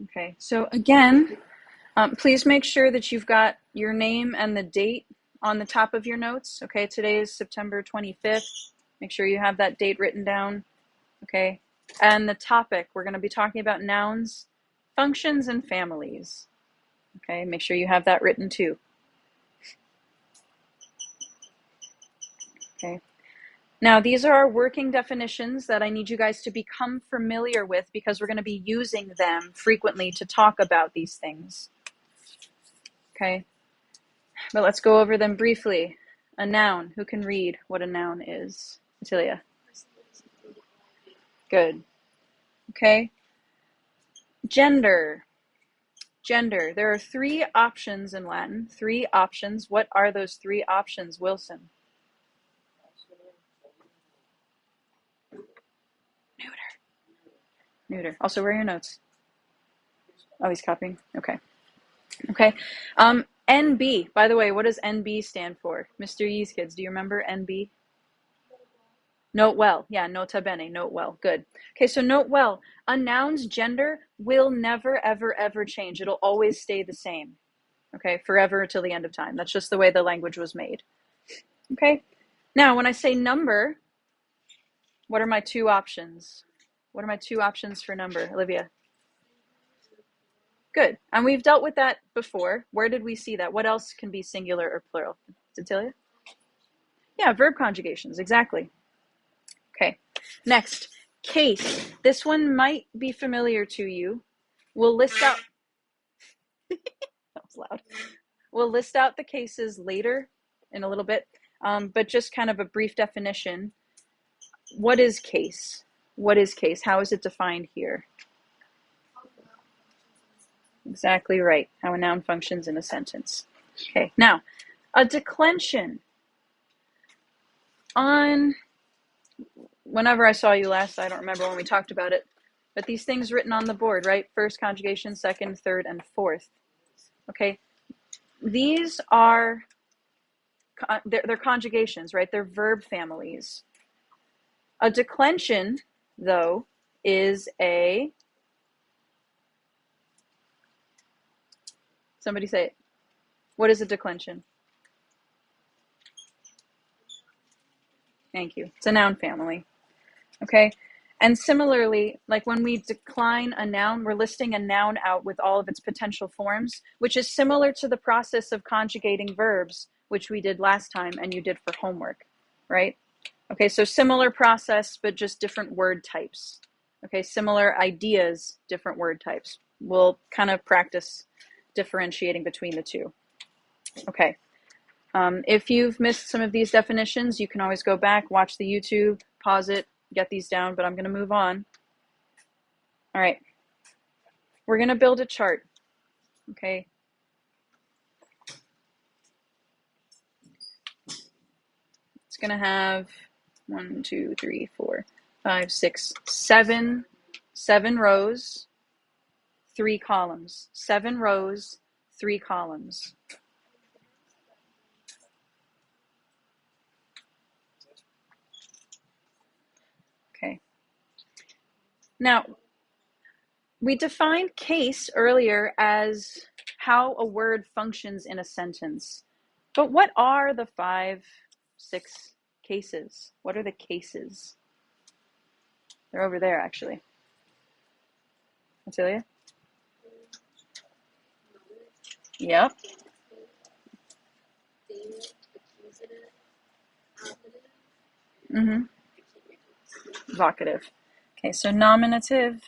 Okay, so again, please make sure that you've got your name and the date on the top of your notes. Okay, today is September 25th. Make sure you have that date written down. Okay, and the topic, we're going to be talking about nouns, functions, and families. Okay, make sure you have that written too. Okay. Now, these are our working definitions that I need you guys to become familiar with because we're going to be using them frequently to talk about these things. Okay, but let's go over them briefly. A noun, who can read what a noun is? Cecilia. Good. Okay. Gender. Gender. There are 3 options in Latin. 3 options. What are those 3 options, Wilson? Neuter. Also, where are your notes? Oh, he's copying. Okay. Okay. NB. By the way, what does NB stand for? Mr. Yee's kids, do you remember NB? Note well. Yeah, nota bene. Note well. Good. Okay, so note well. A noun's gender will never, ever, ever change. It'll always stay the same. Okay, forever until the end of time. That's just the way the language was made. Okay. Now, when I say number, what are my 2 options? What are my 2 options for number, Olivia? Good. And we've dealt with that before. Where did we see that? What else can be singular or plural? Cecilia? Yeah, verb conjugations. Exactly. Okay. Next, case. This one might be familiar to you. We'll list out. That was loud. We'll list out the cases later in a little bit, but just kind of a brief definition. What is case? What is case? How is it defined here? Exactly right. How a noun functions in a sentence. Okay. Now, a declension. Whenever I saw you last, I don't remember when we talked about it, but these things written on the board, right? First conjugation, second, third, and fourth. Okay. These are, they're conjugations, right? They're verb families. A declension, though, is somebody say it. What is a declension? Thank you. It's a noun family. Okay. And similarly, like when we decline a noun, we're listing a noun out with all of its potential forms, which is similar to the process of conjugating verbs, which we did last time and you did for homework, right? Okay, so similar process, but just different word types. Okay, similar ideas, different word types. We'll kind of practice differentiating between the two. Okay. If you've missed some of these definitions, you can always go back, watch the YouTube, pause it, get these down, but I'm going to move on. All right. We're going to build a chart. Okay. It's going to have 1, 2, 3, 4, 5, 6, 7 rows, 3 columns. 7 rows, 3 columns. Okay. Now, we defined case earlier as how a word functions in a sentence. But what are the 5, 6 cases? What are the cases? They're over there, actually. Cecilia? Yep. Mm-hmm. Vocative. Okay, so nominative,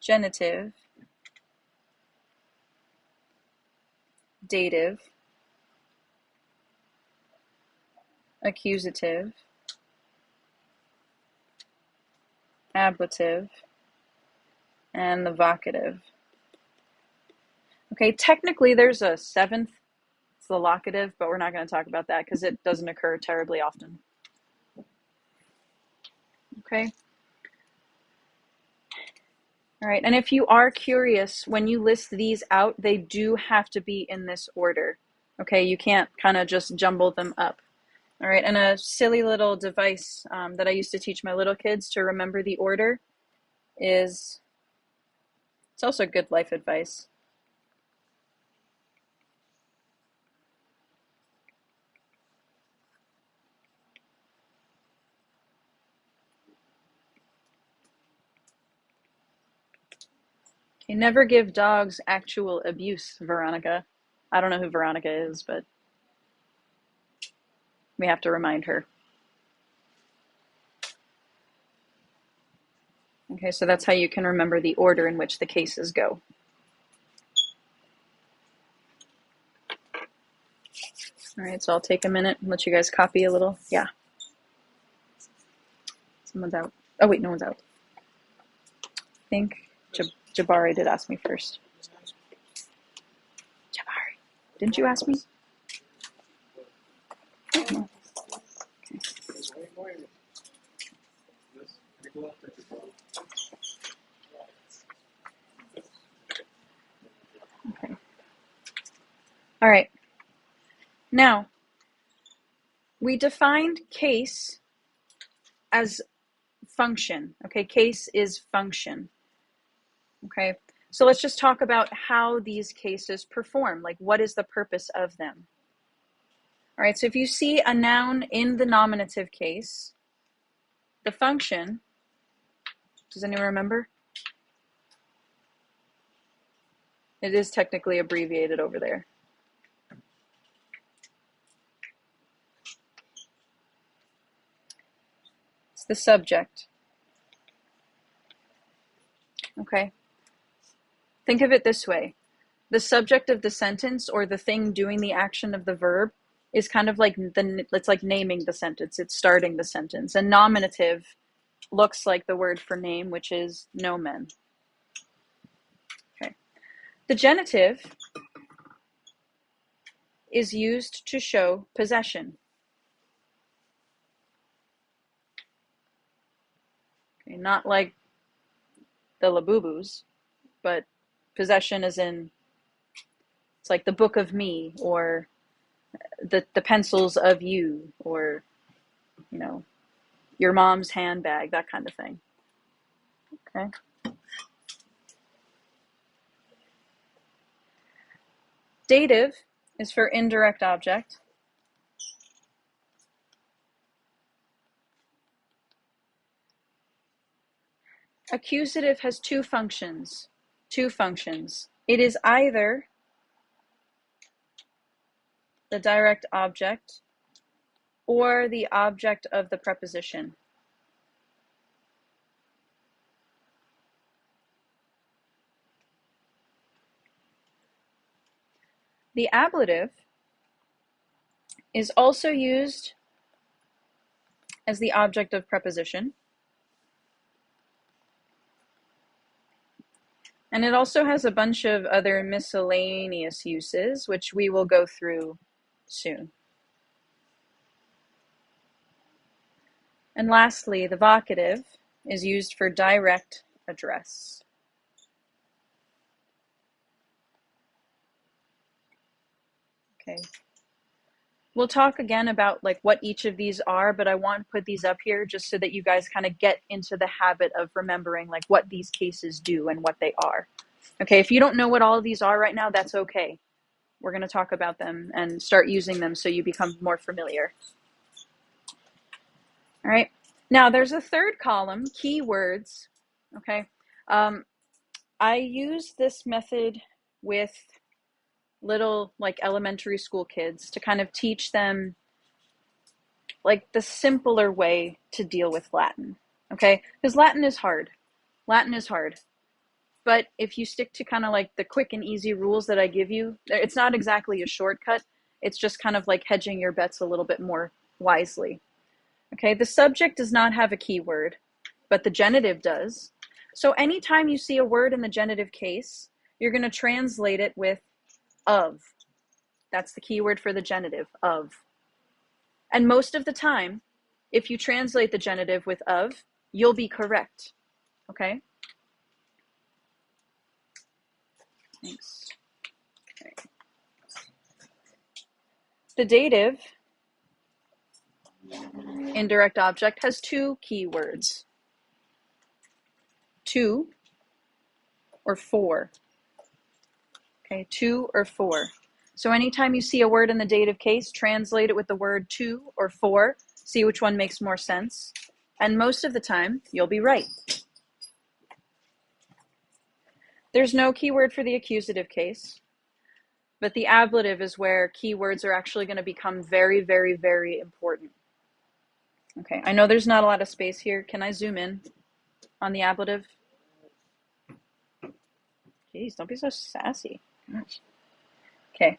genitive, dative, accusative, ablative, and the vocative. Okay, technically there's a 7th, it's the locative, but we're not going to talk about that because it doesn't occur terribly often. Okay. All right, and if you are curious, when you list these out, they do have to be in this order. Okay, you can't kind of just jumble them up. All right, and a silly little device that I used to teach my little kids to remember the order. is, it's also good life advice. Okay, never give dogs actual abuse, Veronica. I don't know who Veronica is, but we have to remind her. Okay, so that's how you can remember the order in which the cases go. All right, so I'll take a minute and let you guys copy a little. Yeah. Someone's out. Oh, wait, no one's out. I think Jabari did ask me first. Jabari, didn't you ask me? Oh. Okay. All right. Now, we defined case as function. Okay, case is function. Okay, so let's just talk about how these cases perform. Like, what is the purpose of them? All right, so if you see a noun in the nominative case, the function, does anyone remember? It is technically abbreviated over there. It's the subject. Okay. Think of it this way. The subject of the sentence, or the thing doing the action of the verb, is kind of like it's like naming the sentence. It's starting the sentence. And nominative looks like the word for name, which is nomen. Okay. The genitive is used to show possession. Okay, not like the Labubus, but possession as in, it's like the book of me, or the pencils of you, or, you know, your mom's handbag, that kind of thing. Okay. Dative is for indirect object. Accusative has two functions. It is either the direct object or the object of the preposition. The ablative is also used as the object of preposition. And it also has a bunch of other miscellaneous uses, which we will go through soon. And lastly, the vocative is used for direct address. Okay. We'll talk again about like what each of these are, but I want to put these up here just so that you guys kind of get into the habit of remembering like what these cases do and what they are. Okay, if you don't know what all of these are right now, that's okay. We're going to talk about them and start using them so you become more familiar. All right, now there's a third column, keywords. Okay, I use this method with little like elementary school kids to kind of teach them like the simpler way to deal with Latin. Okay, because Latin is hard. But if you stick to kind of like the quick and easy rules that I give you, it's not exactly a shortcut. It's just kind of like hedging your bets a little bit more wisely. Okay, the subject does not have a keyword, but the genitive does. So anytime you see a word in the genitive case, you're going to translate it with of. That's the keyword for the genitive, of. And most of the time, if you translate the genitive with of, you'll be correct. Okay? Thanks. Okay. The dative, indirect object, has two keywords. 2 or 4. Okay, 2 or 4. So anytime you see a word in the dative case, translate it with the word 2 or 4, see which one makes more sense. And most of the time, you'll be right. There's no keyword for the accusative case, but the ablative is where keywords are actually going to become very, very, very important. Okay, I know there's not a lot of space here. Can I zoom in on the ablative? Jeez, don't be so sassy. Gosh. Okay.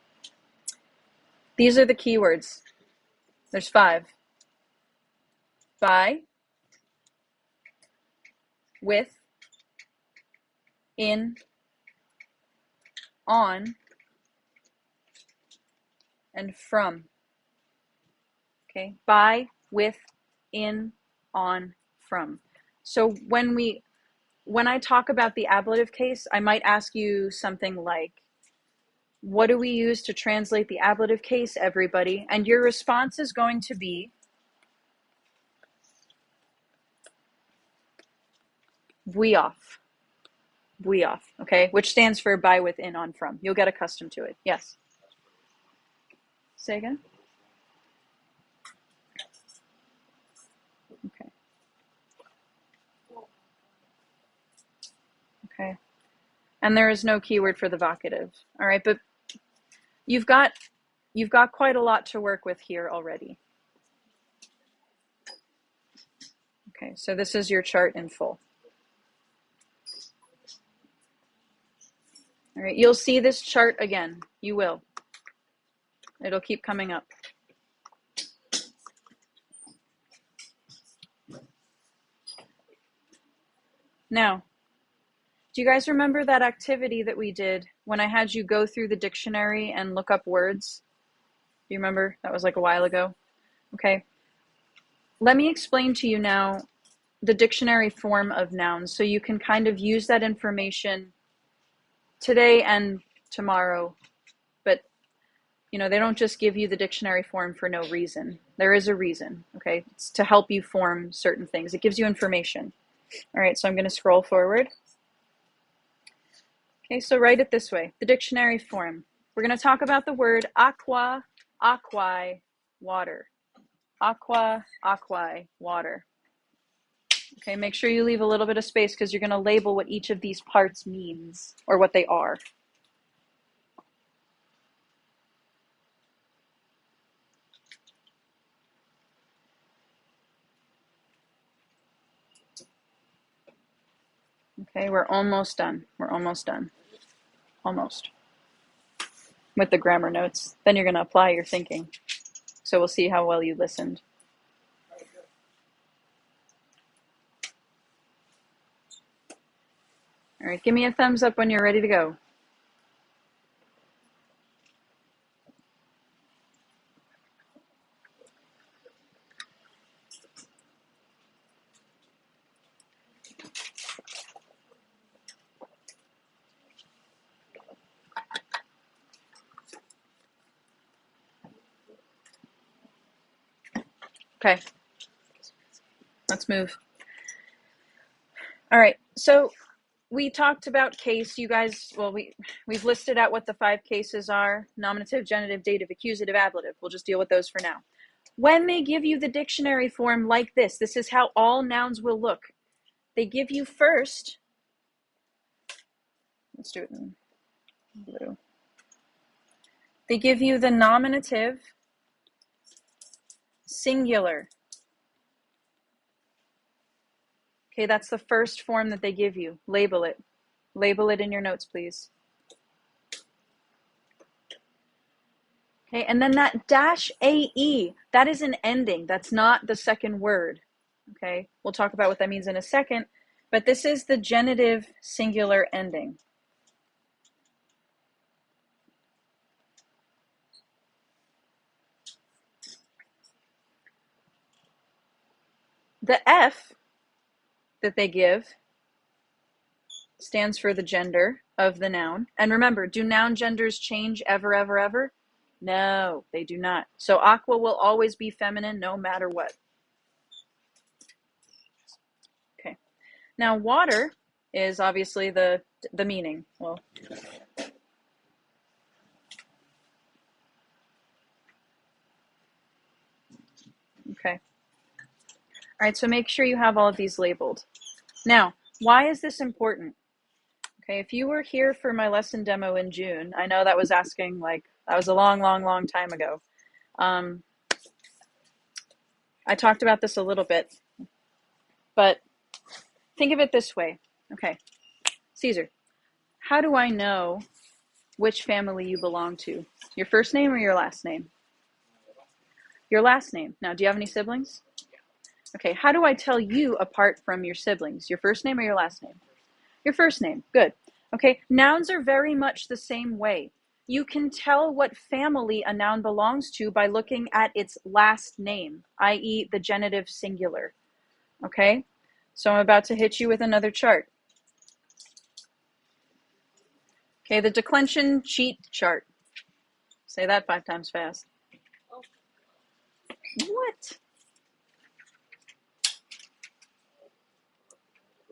These are the keywords. There's 5. By, with, in, on, and from. Okay, by, with, in, on, from. So when I talk about the ablative case, I might ask you something like, what do we use to translate the ablative case, everybody? And your response is going to be we off, okay? Which stands for by, with, in, on, from. You'll get accustomed to it. Yes? Say again? Okay. Okay. And there is no keyword for the vocative. All right, but you've got quite a lot to work with here already. Okay, so this is your chart in full. All right, you'll see this chart again. You will. It'll keep coming up. Now, do you guys remember that activity that we did when I had you go through the dictionary and look up words? Do you remember? That was like a while ago. Okay. Let me explain to you now the dictionary form of nouns so you can kind of use that information today and tomorrow. But, you know, they don't just give you the dictionary form for no reason. There is a reason, okay? It's to help you form certain things. It gives you information. All right, so I'm going to scroll forward. Okay, so write it this way. The dictionary form. We're going to talk about the word aqua, aquae, water. Aqua, aquae, water. Okay, make sure you leave a little bit of space because you're going to label what each of these parts means or what they are. Okay, we're almost done. We're almost done. Almost. With the grammar notes. Then you're going to apply your thinking. So we'll see how well you listened. All right, give me a thumbs up when you're ready to go. Okay, let's move. All right, so we talked about case. You guys, well, we've listed out what the 5 cases are: nominative, genitive, dative, accusative, ablative. We'll just deal with those for now. When they give you the dictionary form like this is how all nouns will look. They give you first, let's do it in blue. They give you the nominative singular. Okay, that's the first form that they give you. Label it. Label it in your notes, please. Okay, and then that dash AE, that is an ending. That's not the second word. Okay, we'll talk about what that means in a second, but this is the genitive singular ending. The F that they give stands for the gender of the noun. And remember, do noun genders change ever, ever, ever? No, they do not. So aqua will always be feminine no matter what. Okay. Now water is obviously the meaning. Well, okay. All right, so make sure you have all of these labeled. Now, why is this important? Okay, if you were here for my lesson demo in June, I know that was asking, like, that was a long, long, long time ago. I talked about this a little bit, but think of it this way. Okay, Caesar, how do I know which family you belong to? Your first name or your last name? Your last name. Now, do you have any siblings? Okay, how do I tell you apart from your siblings? Your first name or your last name? Your first name. Good. Okay, nouns are very much the same way. You can tell what family a noun belongs to by looking at its last name, i.e. the genitive singular. Okay, so I'm about to hit you with another chart. Okay, the declension cheat chart. Say that 5 times fast. What?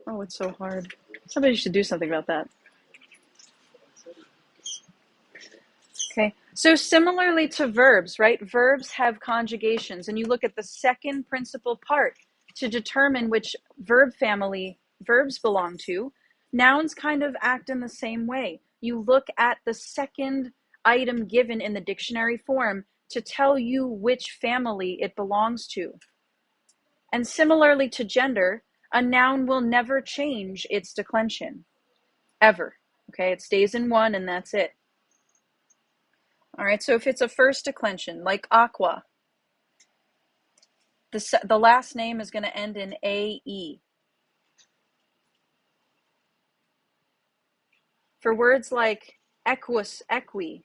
Oh, it's so hard. Somebody should do something about that. Okay, so similarly to verbs, right? Verbs have conjugations, and you look at the second principal part to determine which verb family verbs belong to. Nouns kind of act in the same way. You look at the second item given in the dictionary form to tell you which family it belongs to. And similarly to gender, a noun will never change its declension, ever. Okay, it stays in one and that's it. All right, so if it's a first declension, like aqua, the last name is going to end in AE. For words like equus, equi,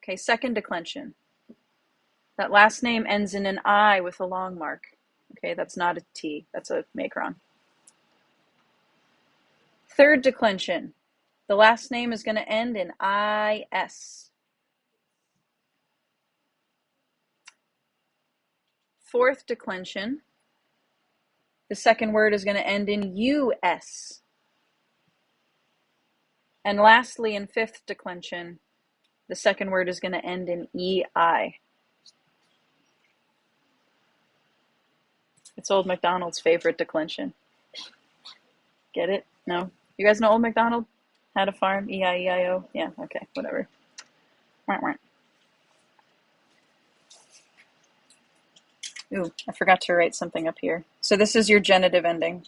okay, second declension, that last name ends in an I with a long mark. Okay, that's not a T, that's a macron. Third declension, the last name is going to end in IS. Fourth declension, the second word is going to end in US. And lastly, in fifth declension, the second word is going to end in EI. It's Old MacDonald's favorite declension. Get it? No? You guys know Old MacDonald? Had a farm, E-I-E-I-O? Yeah, okay, whatever. Ooh, I forgot to write something up here. So this is your genitive ending.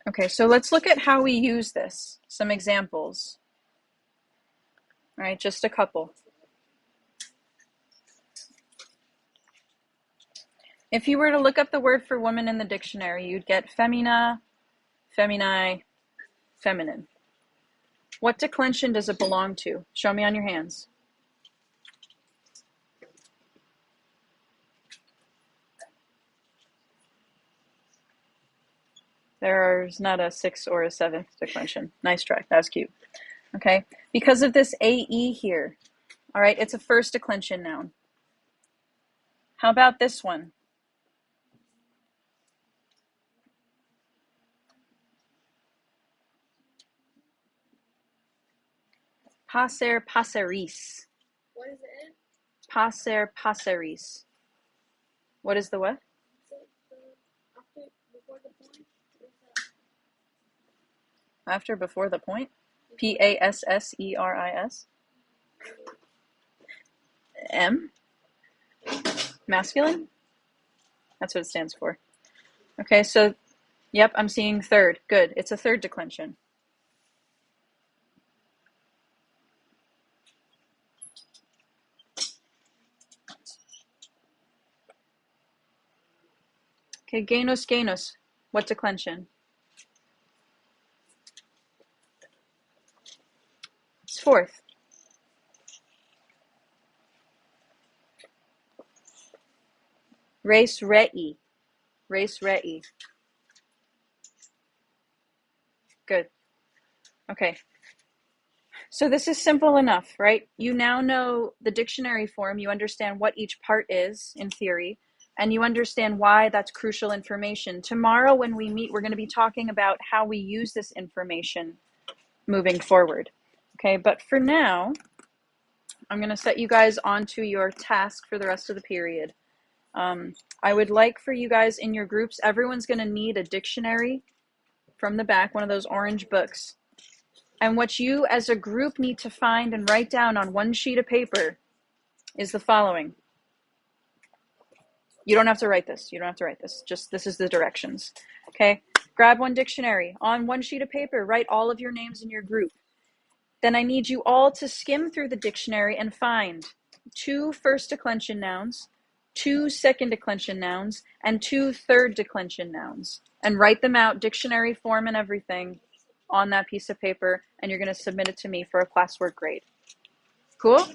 Okay, so let's look at how we use this. Some examples. All right, just a couple. If you were to look up the word for woman in the dictionary, you'd get femina, feminae, feminine. What declension does it belong to? Show me on your hands. There's not a 6th or a 7th declension. Nice try. That was cute. Okay. Because of this AE here, all right, it's a first declension noun. How about this one? Passer, passeris. What is it? Passer, passeris. What is the what? After, before the point? After, before the point? Passeris. M? Masculine? That's what it stands for. Okay, so, yep, I'm seeing third. Good. It's a third declension. Okay, genus, genus. What declension? It's fourth. Res rei. Res rei. Good. Okay. So this is simple enough, right? You now know the dictionary form, you understand what each part is in theory, and you understand why that's crucial information. Tomorrow when we meet, we're going to be talking about how we use this information moving forward. Okay, but for now, I'm going to set you guys onto your task for the rest of the period. I would like for you guys in your groups, everyone's going to need a dictionary from the back, one of those orange books. And what you as a group need to find and write down on one sheet of paper is the following. You don't have to write this. You don't have to write this. Just this is the directions. Okay? Grab one dictionary. On one sheet of paper, write all of your names in your group. Then I need you all to skim through the dictionary and find 2 first declension nouns, 2 second declension nouns, and 2 third declension nouns. And write them out, dictionary form and everything, on that piece of paper, and you're going to submit it to me for a classwork grade. Cool?